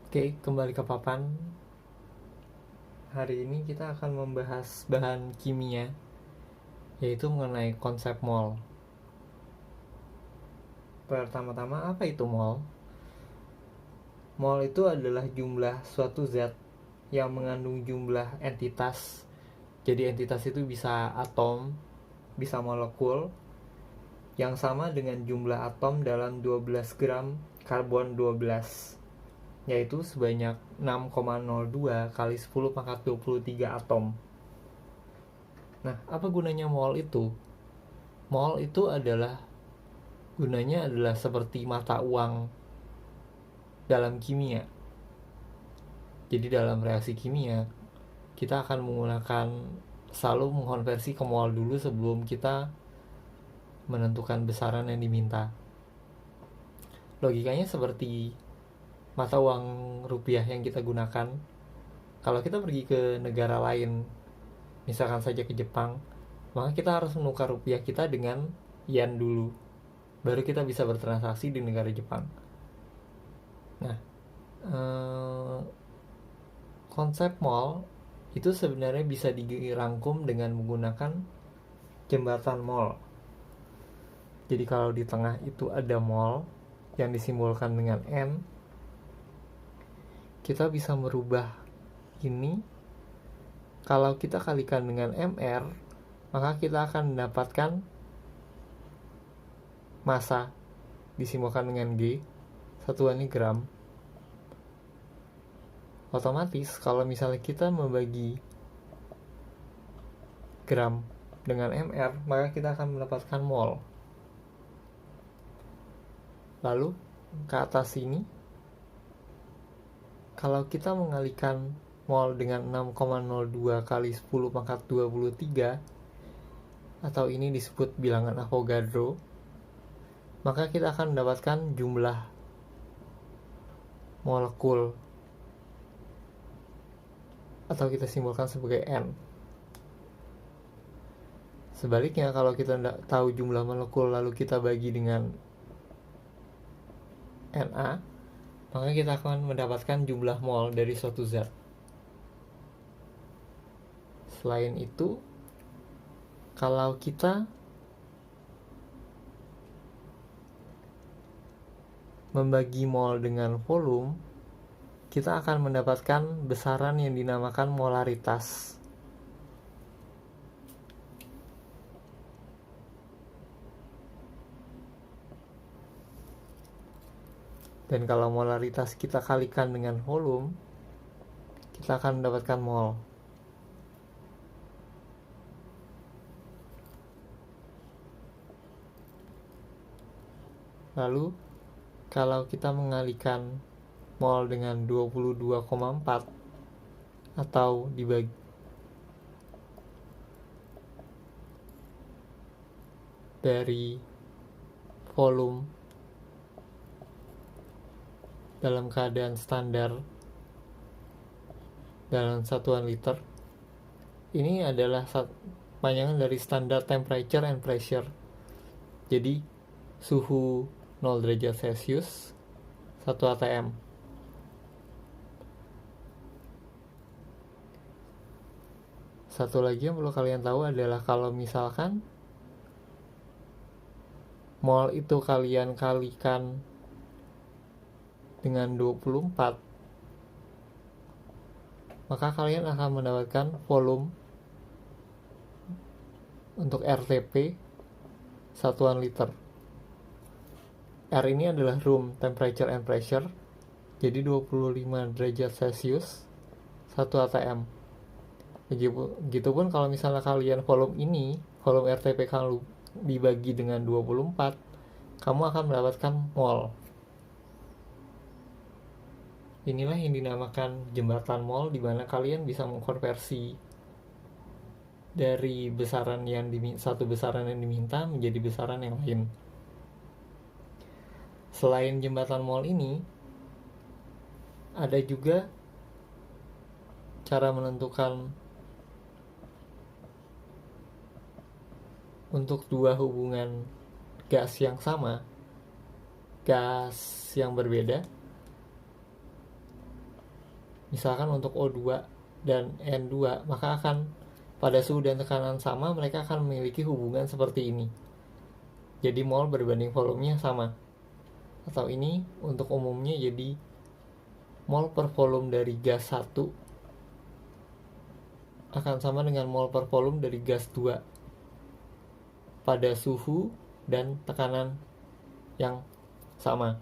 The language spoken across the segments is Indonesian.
Oke, kembali ke papan. Hari ini kita akan membahas bahan kimia, yaitu mengenai konsep mol. Pertama-tama, apa itu mol? Mol itu adalah jumlah suatu zat yang mengandung jumlah entitas. Jadi entitas itu bisa atom, bisa molekul, yang sama dengan jumlah atom dalam 12 gram karbon 12, yaitu sebanyak 6,02 kali 10 pangkat 23 atom. Nah, apa gunanya mol itu? Mol itu gunanya adalah seperti mata uang dalam kimia. Jadi dalam reaksi kimia, kita akan selalu mengkonversi ke mol dulu sebelum kita menentukan besaran yang diminta. Logikanya seperti mata uang rupiah yang kita gunakan. Kalau kita pergi ke negara lain, misalkan saja ke Jepang, maka kita harus menukar rupiah kita dengan yen dulu, baru kita bisa bertransaksi di negara Jepang. Nah, konsep mol itu sebenarnya bisa dirangkum dengan menggunakan jembatan mol. Jadi kalau di tengah itu ada mol yang disimbolkan dengan N, kita bisa merubah ini. Kalau kita kalikan dengan MR, maka kita akan mendapatkan massa disimbolkan dengan G, satuannya gram. Otomatis kalau misalnya kita membagi gram dengan MR, maka kita akan mendapatkan mol. Lalu ke atas sini, kalau kita mengalihkan mol dengan 6,02 kali 10 pangkat 23, atau ini disebut bilangan Avogadro, maka kita akan mendapatkan jumlah molekul, atau kita simbolkan sebagai N. Sebaliknya, kalau kita tidak tahu jumlah molekul lalu kita bagi dengan Na, maka kita akan mendapatkan jumlah mol dari suatu zat. Selain itu, kalau kita membagi mol dengan volume, kita akan mendapatkan besaran yang dinamakan molaritas. Dan kalau molaritas kita kalikan dengan volume, kita akan mendapatkan mol. Lalu, kalau kita mengalihkan mol dengan 22,4 atau dibagi dari volume dalam keadaan standar dalam satuan liter, ini adalah panjangan dari standar temperature and pressure. Jadi suhu 0 derajat Celcius 1 atm. Satu lagi yang perlu kalian tahu adalah kalau misalkan mol itu kalian kalikan dengan 24, maka kalian akan mendapatkan volume untuk RTP satuan liter. R ini adalah room temperature and pressure, jadi 25 derajat Celcius 1 atm. Begitupun kalau misalnya kalian volume RTP kalau dibagi dengan 24, kamu akan mendapatkan mol. Inilah yang dinamakan jembatan mol, di mana kalian bisa mengkonversi dari satu besaran yang diminta menjadi besaran yang lain. Selain jembatan mol ini, ada juga cara menentukan untuk dua hubungan gas yang sama, gas yang berbeda. Misalkan untuk O2 dan N2, maka akan pada suhu dan tekanan sama mereka akan memiliki hubungan seperti ini. Jadi mol berbanding volumenya sama. Atau ini untuk umumnya jadi mol per volume dari gas 1 akan sama dengan mol per volume dari gas 2 pada suhu dan tekanan yang sama.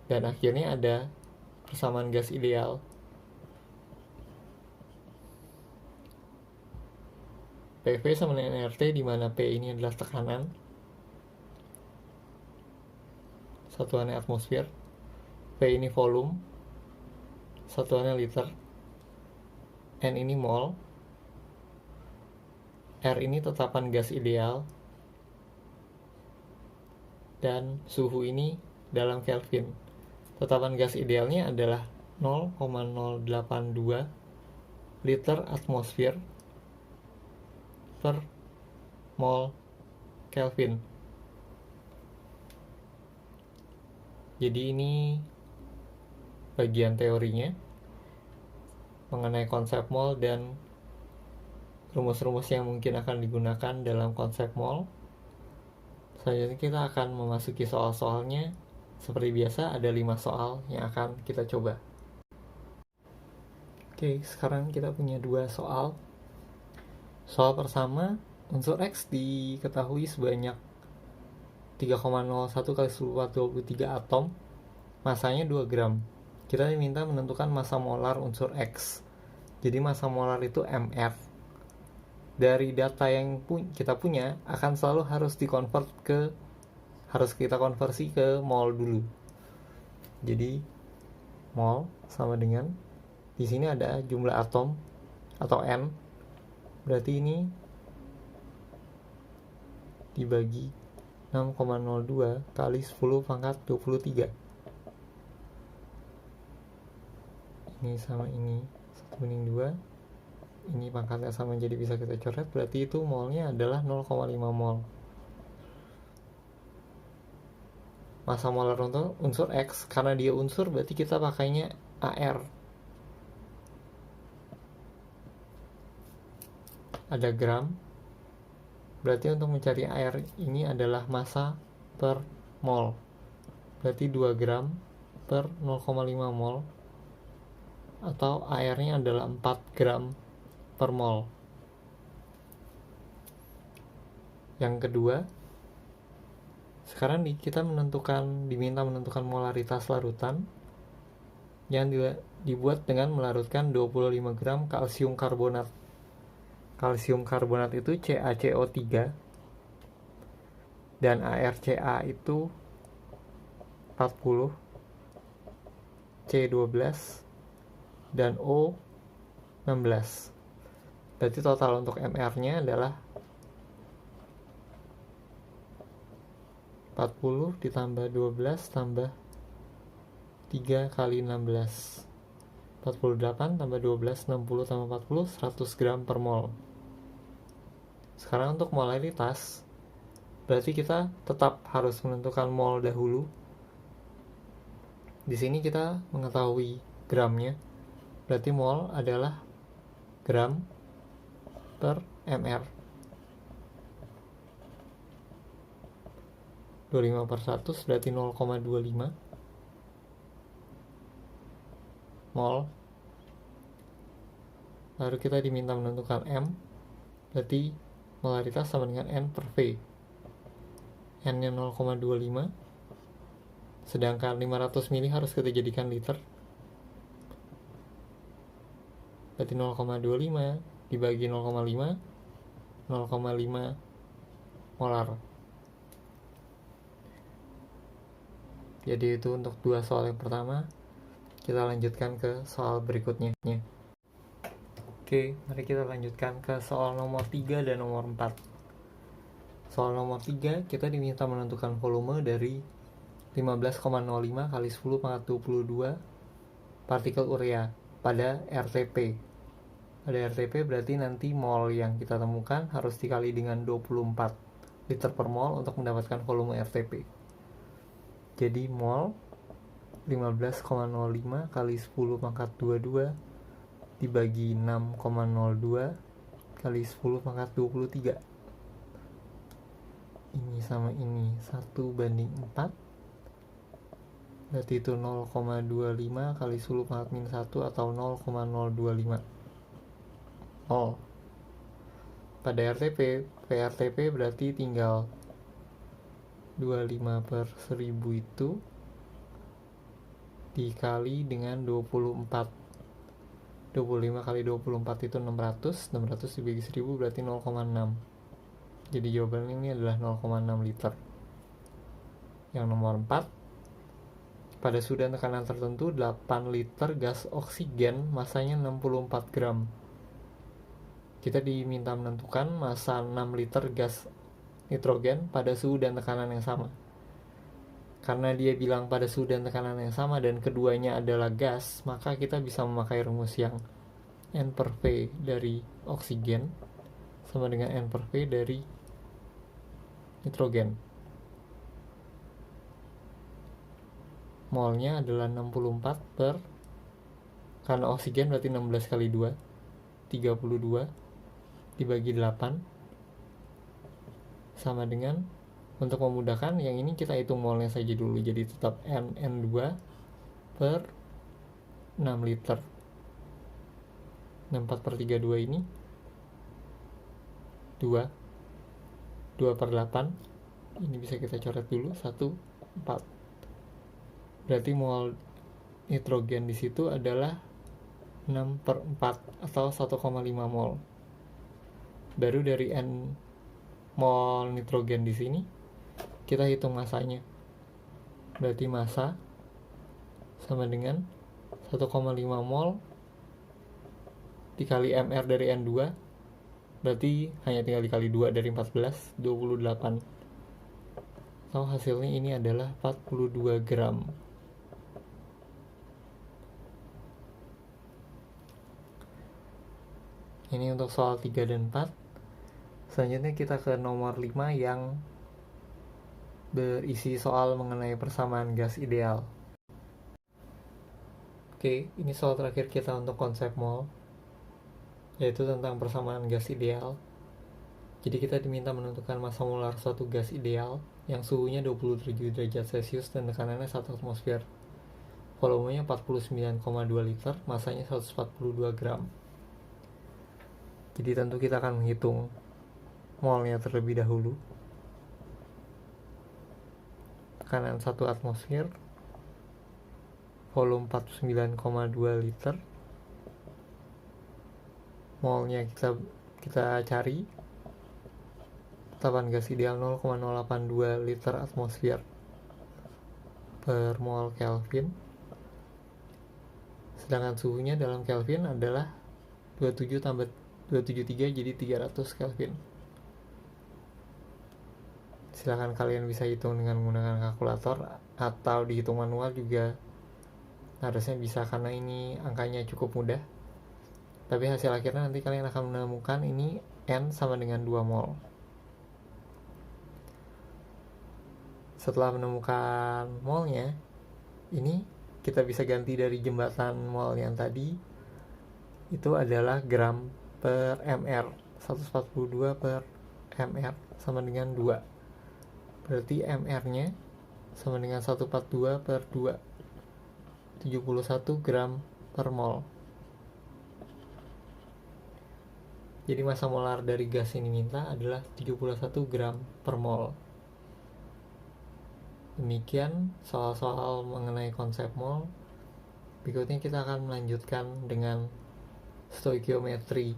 Dan akhirnya ada persamaan gas ideal. PV sama dengan RT, di mana P ini adalah tekanan, satuannya atmosfer, P ini volume, satuannya liter, N ini mol, R ini tetapan gas ideal, dan suhu ini dalam Kelvin. Tetapan gas idealnya adalah 0,082 liter atmosfer per mol Kelvin. Jadi ini bagian teorinya mengenai konsep mol dan rumus-rumus yang mungkin akan digunakan dalam konsep mol. Selanjutnya kita akan memasuki soal-soalnya. Seperti biasa ada 5 soal yang akan kita coba. Oke, sekarang kita punya 2 soal. Soal pertama, unsur X diketahui sebanyak 3,01 kali 10⁻23 atom, masanya 2 gram. Kita diminta menentukan massa molar unsur X. Jadi massa molar itu mR. Dari data yang kita punya akan selalu harus kita konversi ke mol dulu. Jadi mol sama dengan, di sini ada jumlah atom atau N, berarti ini dibagi 6,02 kali 10⁻23. Ini sama ini 1/2. Ini pangkatnya sama, jadi bisa kita coret. Berarti itu molnya adalah 0,5 mol. Massa molar untuk unsur X, karena dia unsur berarti kita pakainya AR. Ada gram, berarti untuk mencari air ini adalah massa per mol, berarti 2 gram per 0,5 mol, atau airnya adalah 4 gram per mol. Yang kedua, sekarang kita diminta menentukan molaritas larutan yang dibuat dengan melarutkan 25 gram kalsium karbonat. Kalsium karbonat itu CaCO3 dan ArCa itu 40, C12 dan O16. Berarti total untuk MR-nya adalah 40 ditambah 12 tambah 3 kali 16, 48 tambah 12, 60 tambah 40, 100 gram per mol. Sekarang untuk molaritas, berarti kita tetap harus menentukan mol dahulu. Di sini kita mengetahui gramnya, berarti mol adalah gram per mr. 25 per 100 berarti 0,25 mol. Lalu kita diminta menentukan M, berarti molaritas sama dengan N per V. N nya 0,25, sedangkan 500 mili harus kita jadikan liter, berarti 0,25 dibagi 0,5, 0,5 molar. Jadi itu untuk 2 soal yang pertama. Kita lanjutkan ke soal berikutnya. Oke, mari kita lanjutkan ke soal nomor 3 dan nomor 4. Soal nomor 3, kita diminta menentukan volume dari 15,05 kali 10⁻22 partikel urea pada RTP. Pada RTP berarti nanti mol yang kita temukan harus dikali dengan 24 liter per mol untuk mendapatkan volume RTP. Jadi mol 15,05 kali 10 pangkat 22 dibagi 6,02 kali 10 pangkat 23. Ini sama ini 1:4, berarti itu 0,25 kali 10 pangkat min 1 atau 0,025. Pada RTP, PRTP berarti tinggal 25/1000 itu dikali dengan 24. 25 kali 24 itu 600 dibagi 1000 berarti 0,6. Jadi jawaban ini adalah 0,6 liter. Yang nomor 4, pada suhu dan tekanan tertentu 8 liter gas oksigen masanya 64 gram. Kita diminta menentukan massa 6 liter gas nitrogen pada suhu dan tekanan yang sama. Karena dia bilang pada suhu dan tekanan yang sama dan keduanya adalah gas, maka kita bisa memakai rumus yang N/V dari oksigen sama dengan N/V dari nitrogen. Molnya adalah 64 karena oksigen berarti 16 kali 2, 32 dibagi 8 sama dengan, untuk memudahkan yang ini kita hitung molnya saja dulu, jadi tetap N2 per 6 liter. 64/32 ini 2 2/8, ini bisa kita coret dulu, 4. Berarti mol nitrogen di situ adalah 6/4 atau 1,5 mol. Baru dari N mol nitrogen di sini kita hitung masanya. Berarti massa sama dengan 1,5 mol dikali MR dari N2, berarti hanya tinggal dikali 2 dari 14, 28. Atau hasilnya ini adalah 42 gram. Ini untuk soal 3 dan 4. Selanjutnya kita ke nomor 5 yang berisi soal mengenai persamaan gas ideal. Oke, ini soal terakhir kita untuk konsep mol, yaitu tentang persamaan gas ideal. Jadi kita diminta menentukan massa molar suatu gas ideal yang suhunya 27 derajat Celcius dan tekanannya 1 atmosfer. Volumenya 49,2 liter, massanya 142 gram. Jadi tentu kita akan menghitung molnya terlebih dahulu. Tekanan 1 atmosfer, volume 49,2 liter. Molnya kita cari. Tetapan gas ideal 0,082 liter atmosfer per mol Kelvin. Sedangkan suhunya dalam Kelvin adalah 273 jadi 300 Kelvin. Silahkan kalian bisa hitung dengan menggunakan kalkulator atau dihitung manual juga harusnya bisa, karena ini angkanya cukup mudah. Tapi hasil akhirnya nanti kalian akan menemukan ini N sama dengan 2 mol. Setelah menemukan molnya, ini kita bisa ganti dari jembatan mol yang tadi, itu adalah gram per mr. 142 per mr sama dengan 2. Berarti mr-nya sama dengan 142 per 2, 71 gram per mol. Jadi massa molar dari gas ini minta adalah 71 gram per mol. Demikian soal-soal mengenai konsep mol. Berikutnya kita akan melanjutkan dengan stoikiometri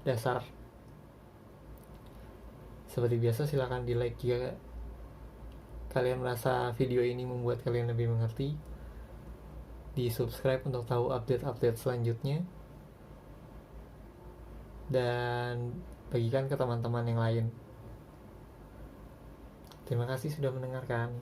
dasar. Seperti biasa, silakan di like jika kalian merasa video ini membuat kalian lebih mengerti. Di subscribe untuk tahu update-update selanjutnya. Dan bagikan ke teman-teman yang lain. Terima kasih sudah mendengarkan.